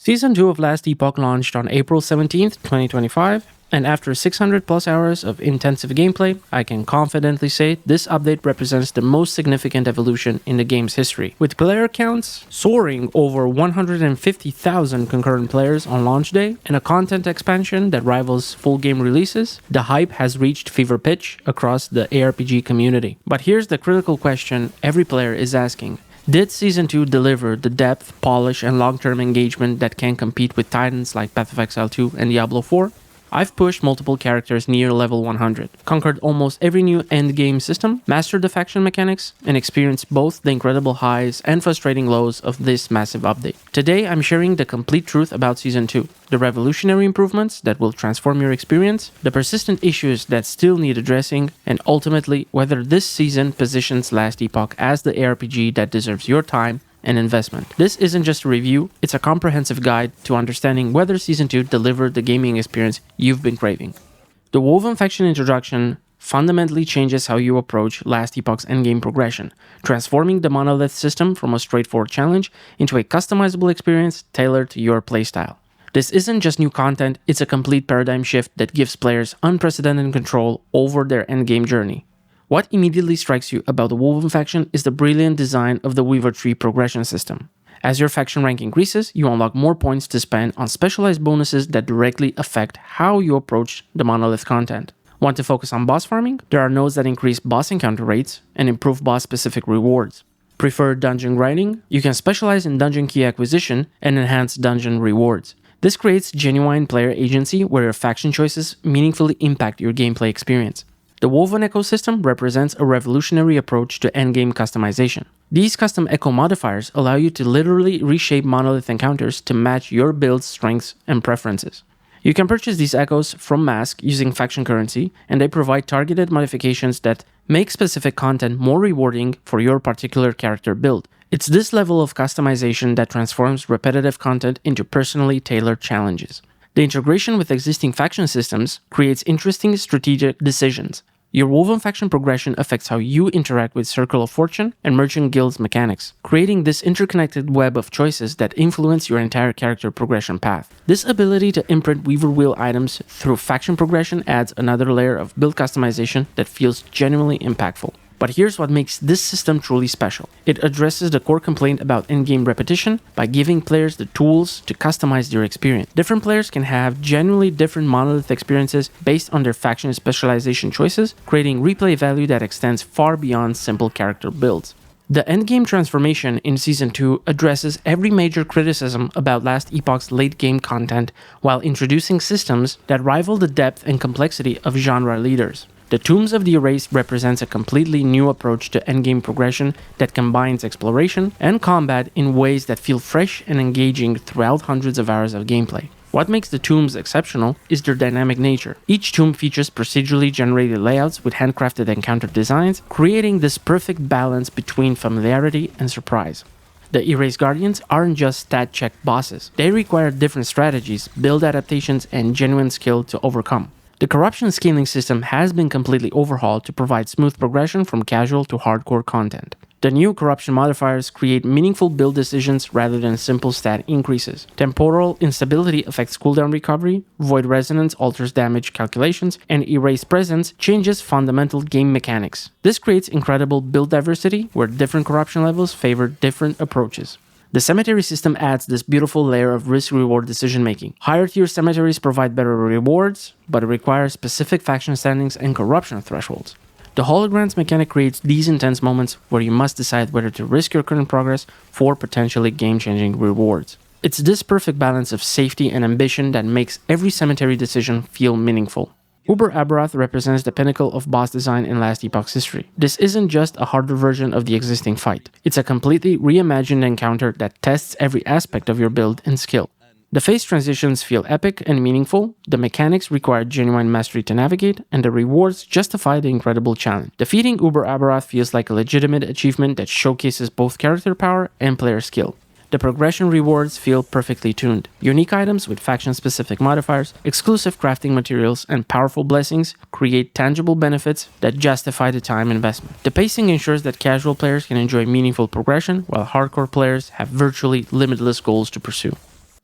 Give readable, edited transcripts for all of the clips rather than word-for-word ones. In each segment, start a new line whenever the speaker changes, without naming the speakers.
Season 2 of Last Epoch launched on April 17th, 2025, and after 600 plus hours of intensive gameplay, I can confidently say this update represents the most significant evolution in the game's history. With player counts soaring over 150,000 concurrent players on launch day and a content expansion that rivals full game releases, the hype has reached fever pitch across the ARPG community. But here's the critical question every player is asking. Did Season 2 deliver the depth, polish, and long-term engagement that can compete with titans like Path of Exile 2 and Diablo 4? I've pushed multiple characters near level 100, conquered almost every new endgame system, mastered the faction mechanics, and experienced both the incredible highs and frustrating lows of this massive update. Today, I'm sharing the complete truth about Season 2, the revolutionary improvements that will transform your experience, the persistent issues that still need addressing, and ultimately, whether this season positions Last Epoch as the ARPG that deserves your time and investment. This isn't just a review, it's a comprehensive guide to understanding whether Season 2 delivered the gaming experience you've been craving. The Woven Faction introduction fundamentally changes how you approach Last Epoch's endgame progression, transforming the monolith system from a straightforward challenge into a customizable experience tailored to your playstyle. This isn't just new content, it's a complete paradigm shift that gives players unprecedented control over their endgame journey. What immediately strikes you about the Woven faction is the brilliant design of the Weaver Tree progression system. As your faction rank increases, you unlock more points to spend on specialized bonuses that directly affect how you approach the monolith content. Want to focus on boss farming? There are nodes that increase boss encounter rates and improve boss-specific rewards. Prefer dungeon grinding? You can specialize in dungeon key acquisition and enhance dungeon rewards. This creates genuine player agency where your faction choices meaningfully impact your gameplay experience. The Woven ecosystem represents a revolutionary approach to endgame customization. These custom echo modifiers allow you to literally reshape monolith encounters to match your build's strengths and preferences. You can purchase these echoes from Mask using faction currency, and they provide targeted modifications that make specific content more rewarding for your particular character build. It's this level of customization that transforms repetitive content into personally tailored challenges. The integration with existing faction systems creates interesting strategic decisions. Your Woven faction progression affects how you interact with Circle of Fortune and Merchant Guild's mechanics, creating this interconnected web of choices that influence your entire character progression path. This ability to imprint Weaver Wheel items through faction progression adds another layer of build customization that feels genuinely impactful. But here's what makes this system truly special. It addresses the core complaint about in-game repetition by giving players the tools to customize their experience. Different players can have genuinely different monolith experiences based on their faction specialization choices, creating replay value that extends far beyond simple character builds. The endgame transformation in Season 2 addresses every major criticism about Last Epoch's late-game content while introducing systems that rival the depth and complexity of genre leaders. The Tombs of the Erased represents a completely new approach to endgame progression that combines exploration and combat in ways that feel fresh and engaging throughout hundreds of hours of gameplay. What makes the tombs exceptional is their dynamic nature. Each tomb features procedurally generated layouts with handcrafted encounter designs, creating this perfect balance between familiarity and surprise. The Erased Guardians aren't just stat-check bosses. They require different strategies, build adaptations, and genuine skill to overcome. The corruption scaling system has been completely overhauled to provide smooth progression from casual to hardcore content. The new corruption modifiers create meaningful build decisions rather than simple stat increases. Temporal instability affects cooldown recovery, Void Resonance alters damage calculations, and Erased Presence changes fundamental game mechanics. This creates incredible build diversity where different corruption levels favor different approaches. The cemetery system adds this beautiful layer of risk-reward decision-making. Higher-tier cemeteries provide better rewards, but it requires specific faction standings and corruption thresholds. The holograms mechanic creates these intense moments where you must decide whether to risk your current progress for potentially game-changing rewards. It's this perfect balance of safety and ambition that makes every cemetery decision feel meaningful. Uber Abaroth represents the pinnacle of boss design in Last Epoch's history. This isn't just a harder version of the existing fight. It's a completely reimagined encounter that tests every aspect of your build and skill. The phase transitions feel epic and meaningful, the mechanics require genuine mastery to navigate, and the rewards justify the incredible challenge. Defeating Uber Abaroth feels like a legitimate achievement that showcases both character power and player skill. The progression rewards feel perfectly tuned. Unique items with faction-specific modifiers, exclusive crafting materials, and powerful blessings create tangible benefits that justify the time investment. The pacing ensures that casual players can enjoy meaningful progression, while hardcore players have virtually limitless goals to pursue.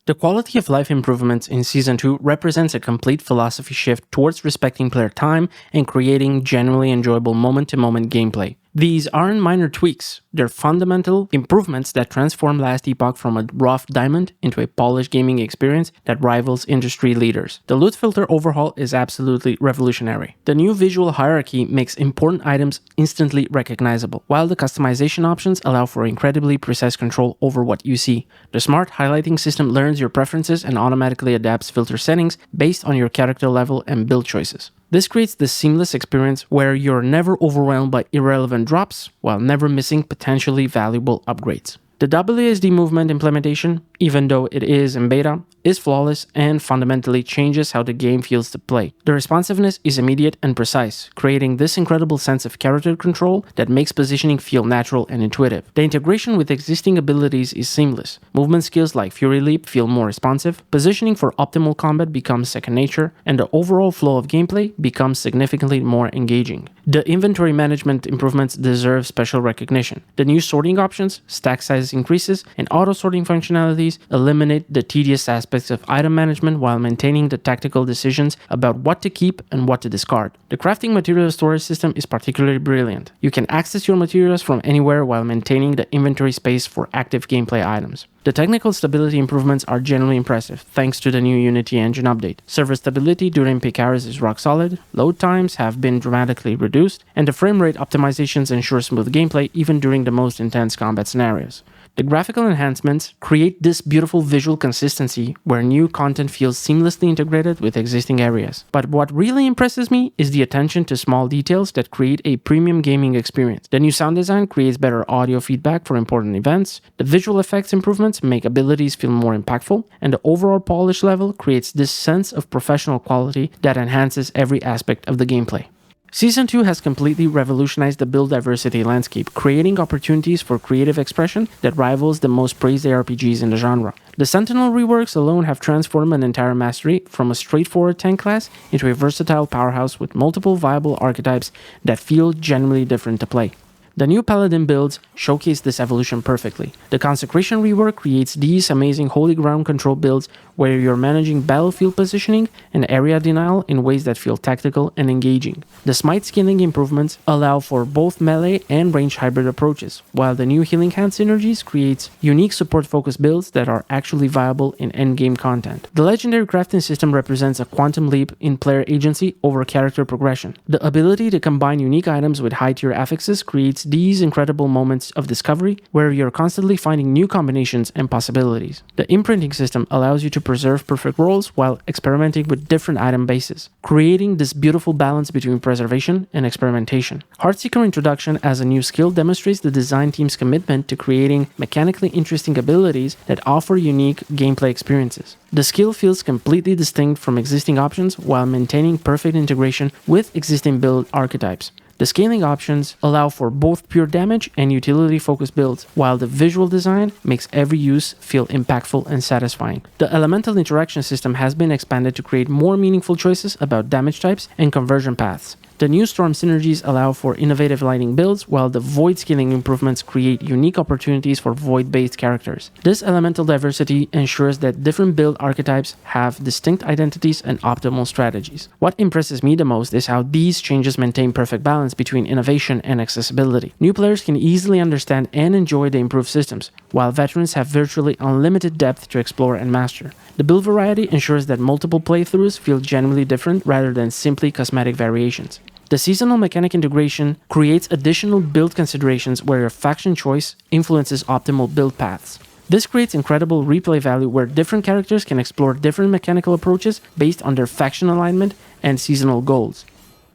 The quality of life improvements in Season 2 represents a complete philosophy shift towards respecting player time and creating genuinely enjoyable moment-to-moment gameplay. These aren't minor tweaks, they're fundamental improvements that transform Last Epoch from a rough diamond into a polished gaming experience that rivals industry leaders. The loot filter overhaul is absolutely revolutionary. The new visual hierarchy makes important items instantly recognizable, while the customization options allow for incredibly precise control over what you see. The smart highlighting system learns your preferences and automatically adapts filter settings based on your character level and build choices. This creates this seamless experience where you're never overwhelmed by irrelevant drops while never missing potentially valuable upgrades. The WASD movement implementation, even though it is in beta, is flawless and fundamentally changes how the game feels to play. The responsiveness is immediate and precise, creating this incredible sense of character control that makes positioning feel natural and intuitive. The integration with existing abilities is seamless. Movement skills like Fury Leap feel more responsive, positioning for optimal combat becomes second nature, and the overall flow of gameplay becomes significantly more engaging. The inventory management improvements deserve special recognition. The new sorting options, stack size increases, and auto-sorting functionalities eliminate the tedious aspects of item management while maintaining the tactical decisions about what to keep and what to discard. The crafting material storage system is particularly brilliant. You can access your materials from anywhere while maintaining the inventory space for active gameplay items. The technical stability improvements are generally impressive thanks to the new Unity engine update. Server stability during peak hours is rock solid, load times have been dramatically reduced, and the frame rate optimizations ensure smooth gameplay even during the most intense combat scenarios. The graphical enhancements create this beautiful visual consistency where new content feels seamlessly integrated with existing areas. But what really impresses me is the attention to small details that create a premium gaming experience. The new sound design creates better audio feedback for important events, the visual effects improvements make abilities feel more impactful, and the overall polish level creates this sense of professional quality that enhances every aspect of the gameplay. Season 2 has completely revolutionized the build diversity landscape, creating opportunities for creative expression that rivals the most praised ARPGs in the genre. The Sentinel reworks alone have transformed an entire mastery from a straightforward tank class into a versatile powerhouse with multiple viable archetypes that feel genuinely different to play. The new Paladin builds showcase this evolution perfectly. The Consecration rework creates these amazing holy ground control builds where you're managing battlefield positioning and area denial in ways that feel tactical and engaging. The Smite scaling improvements allow for both melee and range hybrid approaches, while the new Healing Hand synergies creates unique support-focused builds that are actually viable in endgame content. The Legendary crafting system represents a quantum leap in player agency over character progression. The ability to combine unique items with high-tier affixes creates these incredible moments of discovery where you're constantly finding new combinations and possibilities. The imprinting system allows you to preserve perfect rolls while experimenting with different item bases, creating this beautiful balance between preservation and experimentation. Heartseeker introduction as a new skill demonstrates the design team's commitment to creating mechanically interesting abilities that offer unique gameplay experiences. The skill feels completely distinct from existing options while maintaining perfect integration with existing build archetypes. The scaling options allow for both pure damage and utility-focused builds, while the visual design makes every use feel impactful and satisfying. The elemental interaction system has been expanded to create more meaningful choices about damage types and conversion paths. The new Storm synergies allow for innovative lightning builds, while the Void scaling improvements create unique opportunities for Void-based characters. This elemental diversity ensures that different build archetypes have distinct identities and optimal strategies. What impresses me the most is how these changes maintain perfect balance between innovation and accessibility. New players can easily understand and enjoy the improved systems, while veterans have virtually unlimited depth to explore and master. The build variety ensures that multiple playthroughs feel genuinely different rather than simply cosmetic variations. The seasonal mechanic integration creates additional build considerations where your faction choice influences optimal build paths. This creates incredible replay value where different characters can explore different mechanical approaches based on their faction alignment and seasonal goals.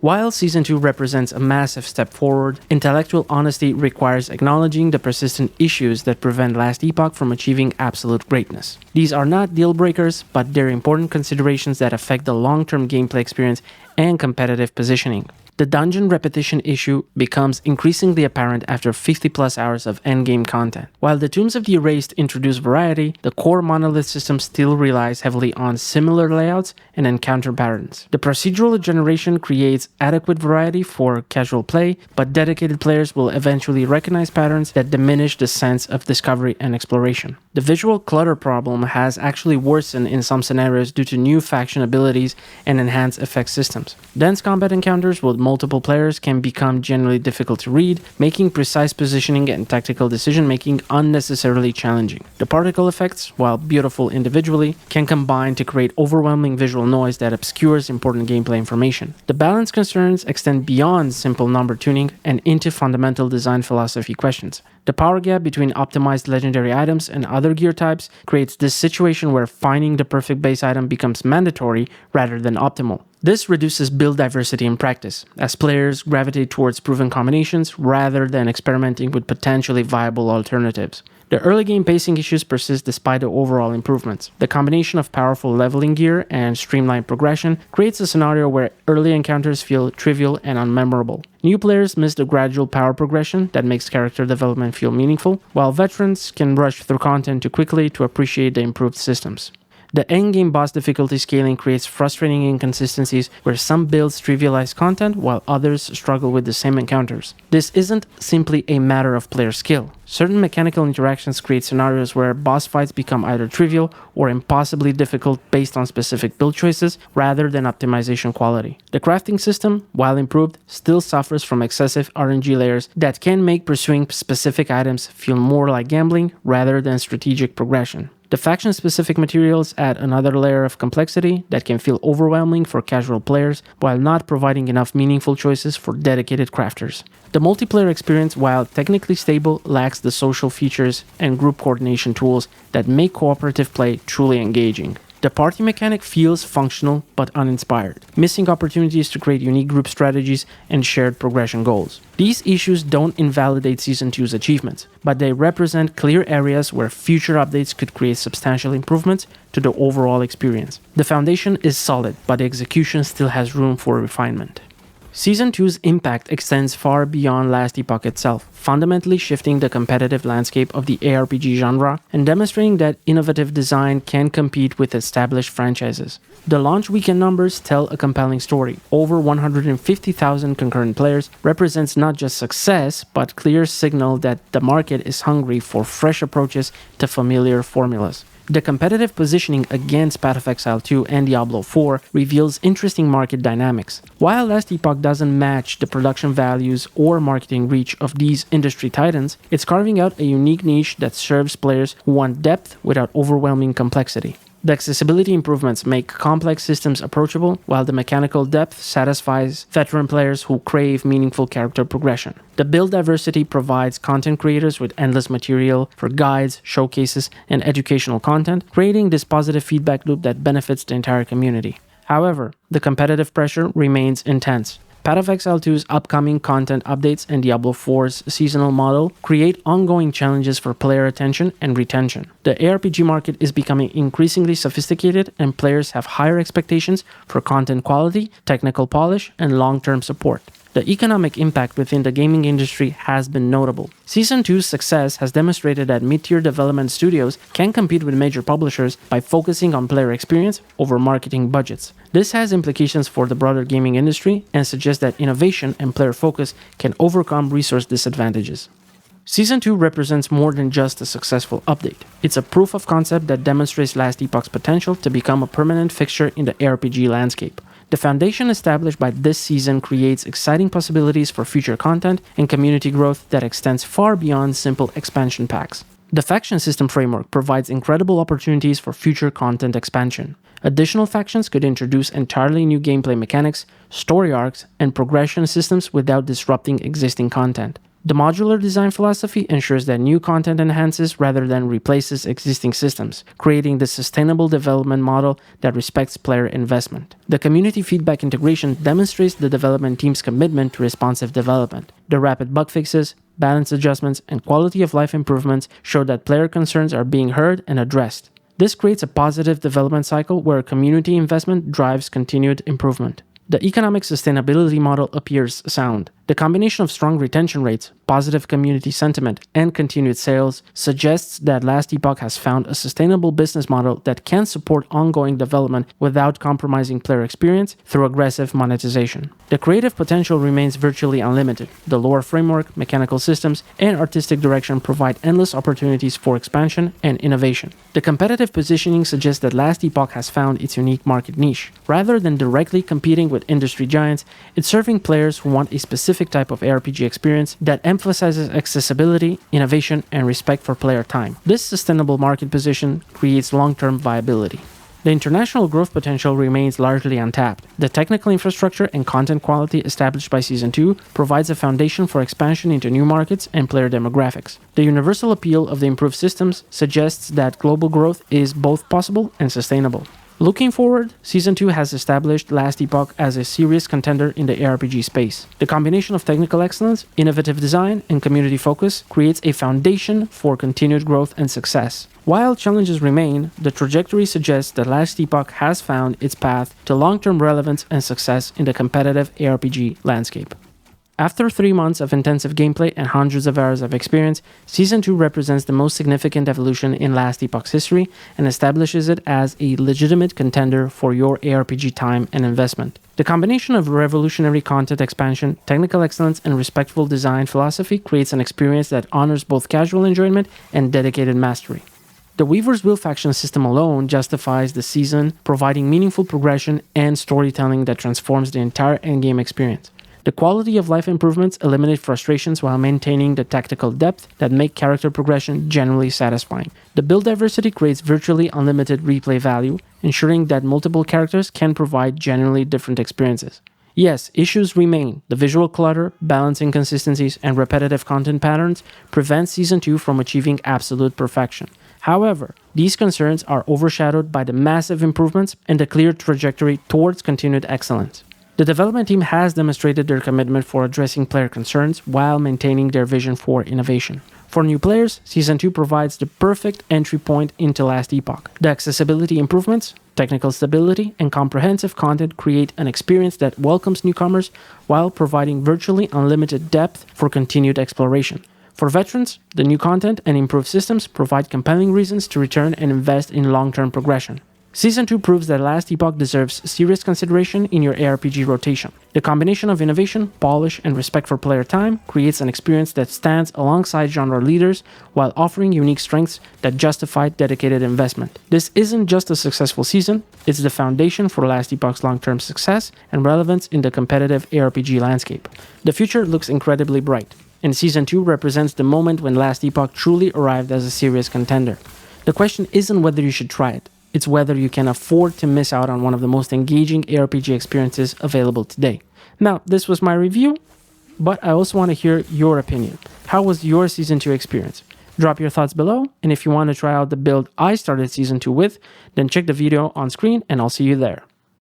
While Season 2 represents a massive step forward, intellectual honesty requires acknowledging the persistent issues that prevent Last Epoch from achieving absolute greatness. These are not deal breakers, but they're important considerations that affect the long-term gameplay experience and competitive positioning. The dungeon repetition issue becomes increasingly apparent after 50 plus hours of endgame content. While the Tombs of the Erased introduce variety, the core monolith system still relies heavily on similar layouts and encounter patterns. The procedural generation creates adequate variety for casual play, but dedicated players will eventually recognize patterns that diminish the sense of discovery and exploration. The visual clutter problem has actually worsened in some scenarios due to new faction abilities and enhanced effect systems. Dense combat encounters with multiple players can become generally difficult to read, making precise positioning and tactical decision-making unnecessarily challenging. The particle effects, while beautiful individually, can combine to create overwhelming visual noise that obscures important gameplay information. The balance concerns extend beyond simple number tuning and into fundamental design philosophy questions. The power gap between optimized legendary items and other gear types creates this situation where finding the perfect base item becomes mandatory rather than optimal. This reduces build diversity in practice, as players gravitate towards proven combinations rather than experimenting with potentially viable alternatives. The early game pacing issues persist despite the overall improvements. The combination of powerful leveling gear and streamlined progression creates a scenario where early encounters feel trivial and unmemorable. New players miss the gradual power progression that makes character development feel meaningful, while veterans can rush through content too quickly to appreciate the improved systems. The endgame boss difficulty scaling creates frustrating inconsistencies where some builds trivialize content while others struggle with the same encounters. This isn't simply a matter of player skill. Certain mechanical interactions create scenarios where boss fights become either trivial or impossibly difficult based on specific build choices rather than optimization quality. The crafting system, while improved, still suffers from excessive RNG layers that can make pursuing specific items feel more like gambling rather than strategic progression. The faction-specific materials add another layer of complexity that can feel overwhelming for casual players while not providing enough meaningful choices for dedicated crafters. The multiplayer experience, while technically stable, lacks the social features and group coordination tools that make cooperative play truly engaging. The party mechanic feels functional but uninspired, missing opportunities to create unique group strategies and shared progression goals. These issues don't invalidate Season 2's achievements, but they represent clear areas where future updates could create substantial improvements to the overall experience. The foundation is solid, but the execution still has room for refinement. Season 2's impact extends far beyond Last Epoch itself, fundamentally shifting the competitive landscape of the ARPG genre and demonstrating that innovative design can compete with established franchises. The launch weekend numbers tell a compelling story. Over 150,000 concurrent players represents not just success, but clear signal that the market is hungry for fresh approaches to familiar formulas. The competitive positioning against Path of Exile 2 and Diablo 4 reveals interesting market dynamics. While Last Epoch doesn't match the production values or marketing reach of these industry titans, it's carving out a unique niche that serves players who want depth without overwhelming complexity. The accessibility improvements make complex systems approachable, while the mechanical depth satisfies veteran players who crave meaningful character progression. The build diversity provides content creators with endless material for guides, showcases, and educational content, creating this positive feedback loop that benefits the entire community. However, the competitive pressure remains intense. Path of Exile 2's upcoming content updates and Diablo 4's seasonal model create ongoing challenges for player attention and retention. The ARPG market is becoming increasingly sophisticated, and players have higher expectations for content quality, technical polish, and long-term support. The economic impact within the gaming industry has been notable. Season 2's success has demonstrated that mid-tier development studios can compete with major publishers by focusing on player experience over marketing budgets. This has implications for the broader gaming industry and suggests that innovation and player focus can overcome resource disadvantages. Season 2 represents more than just a successful update. It's a proof of concept that demonstrates Last Epoch's potential to become a permanent fixture in the ARPG landscape. The foundation established by this season creates exciting possibilities for future content and community growth that extends far beyond simple expansion packs. The faction system framework provides incredible opportunities for future content expansion. Additional factions could introduce entirely new gameplay mechanics, story arcs, and progression systems without disrupting existing content. The modular design philosophy ensures that new content enhances rather than replaces existing systems, creating the sustainable development model that respects player investment. The community feedback integration demonstrates the development team's commitment to responsive development. The rapid bug fixes, balance adjustments, and quality of life improvements show that player concerns are being heard and addressed. This creates a positive development cycle where community investment drives continued improvement. The economic sustainability model appears sound. The combination of strong retention rates, positive community sentiment, and continued sales suggests that Last Epoch has found a sustainable business model that can support ongoing development without compromising player experience through aggressive monetization. The creative potential remains virtually unlimited. The lore framework, mechanical systems, and artistic direction provide endless opportunities for expansion and innovation. The competitive positioning suggests that Last Epoch has found its unique market niche. Rather than directly competing with industry giants, it's serving players who want a specific type of ARPG experience that emphasizes accessibility, innovation, and respect for player time. This sustainable market position creates long-term viability. The international growth potential remains largely untapped. The technical infrastructure and content quality established by Season 2 provides a foundation for expansion into new markets and player demographics. The universal appeal of the improved systems suggests that global growth is both possible and sustainable. Looking forward, Season 2 has established Last Epoch as a serious contender in the ARPG space. The combination of technical excellence, innovative design, and community focus creates a foundation for continued growth and success. While challenges remain, the trajectory suggests that Last Epoch has found its path to long-term relevance and success in the competitive ARPG landscape. After 3 months of intensive gameplay and hundreds of hours of experience, Season 2 represents the most significant evolution in Last Epoch's history and establishes it as a legitimate contender for your ARPG time and investment. The combination of revolutionary content expansion, technical excellence, and respectful design philosophy creates an experience that honors both casual enjoyment and dedicated mastery. The Weaver's Will faction system alone justifies the season, providing meaningful progression and storytelling that transforms the entire endgame experience. The quality of life improvements eliminate frustrations while maintaining the tactical depth that make character progression generally satisfying. The build diversity creates virtually unlimited replay value, ensuring that multiple characters can provide genuinely different experiences. Yes, issues remain. The visual clutter, balance inconsistencies, and repetitive content patterns prevent Season 2 from achieving absolute perfection. However, these concerns are overshadowed by the massive improvements and the clear trajectory towards continued excellence. The development team has demonstrated their commitment for addressing player concerns while maintaining their vision for innovation. For new players, Season 2 provides the perfect entry point into Last Epoch. The accessibility improvements, technical stability, and comprehensive content create an experience that welcomes newcomers while providing virtually unlimited depth for continued exploration. For veterans, the new content and improved systems provide compelling reasons to return and invest in long-term progression. Season 2 proves that Last Epoch deserves serious consideration in your ARPG rotation. The combination of innovation, polish, and respect for player time creates an experience that stands alongside genre leaders while offering unique strengths that justify dedicated investment. This isn't just a successful season, it's the foundation for Last Epoch's long-term success and relevance in the competitive ARPG landscape. The future looks incredibly bright, and Season 2 represents the moment when Last Epoch truly arrived as a serious contender. The question isn't whether you should try it. It's whether you can afford to miss out on one of the most engaging ARPG experiences available today. Now, this was my review, but I also want to hear your opinion. How was your Season 2 experience? Drop your thoughts below, and if you want to try out the build I started Season 2 with, then check the video on screen and I'll see you there.